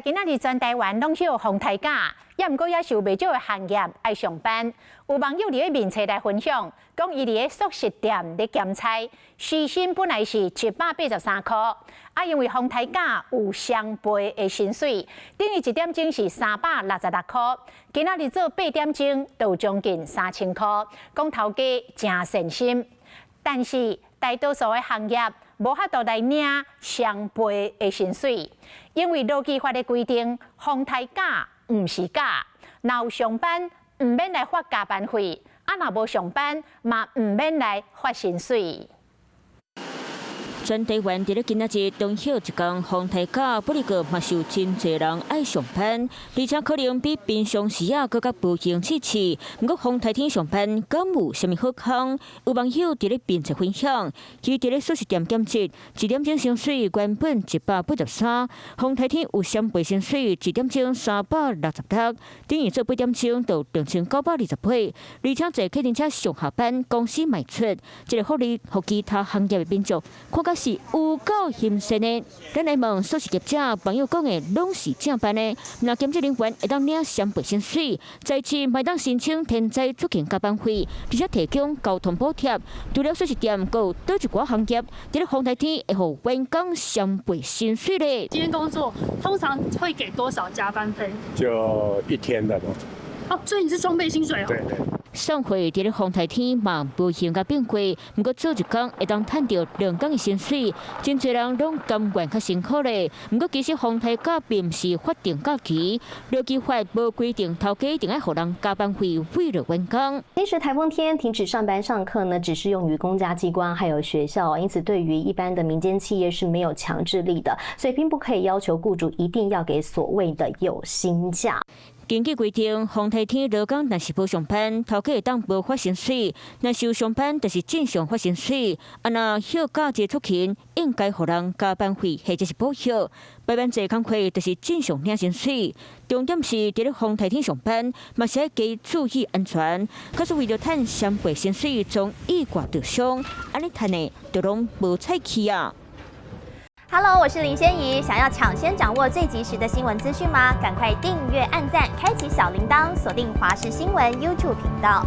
今仔日全台湾拢许放台假，也毋过也是有袂少的行业爱上班。有网友伫咧面册来分享，讲伊伫咧素食店咧兼差，时薪本来是783块，因为放台假有双倍的薪水，等于1点钟是366块，今仔日做8点钟就有将近3000块，讲头家真善心。但是大多数的行业无法度来领双倍的薪水，因为劳基法的规定，放台假毋是假，若有上班毋免来发加班费，若无上班嘛毋免来发薪水。全台湾伫咧今仔日中休一天放台假，不过嘛是有真侪人爱上班，而且可能比平常时更加不幸刺刺。不过放台天上班，敢有啥物好康？有网友伫咧面册分享，伊伫咧素食店兼职，1点钟薪水原本183，放台天有双倍薪水，1点钟366，等于做8点钟就2928，而且坐客停车上下班，公司卖出，这个福利互其他行业的民众看到。是有够欣赏的。咱来问素食业者，网友讲的拢是正办的。那兼职人员会当领双倍薪水，在次卖当申请天灾出勤加班费，而且提供交通补贴。除了素食店，还有倒一寡行业，伫咧放台天会互员工双倍薪水咧。今天工作通常会给多少加班费？就1天的咯。哦，所以你是双倍薪水哦。对对。上回伫咧放台天嘛，无形甲变贵，不过做一工会当赚到2天的薪水，真侪人拢甘愿较辛苦咧。不过其实放台假并毋是法定假期，劳基法无规定头家一定要互人加班费为了员工。其实台风天停止上班上课呢，只适用于公家机关还有学校，因此对于一般的民间企业是没有强制力的，所以并不可以要求雇主一定要给所谓的有薪假。根据规定，放台天劳工若是无上班，头家会当无发薪水；若是有上班，就是正常发薪水。若休假节出勤，应该互人加班费或者是补休。百万侪工课就是正常领薪水。重点是伫咧放台天上班，嘛是要加注意安全。可是为了赚双倍薪水，从意外着伤，安尼赚的就拢无彩气啊！ Hello， 我是林仙怡。想要抢先掌握最及时的新闻资讯吗？赶快订阅、按赞、开启小铃铛，锁定华视新闻 YouTube 频道。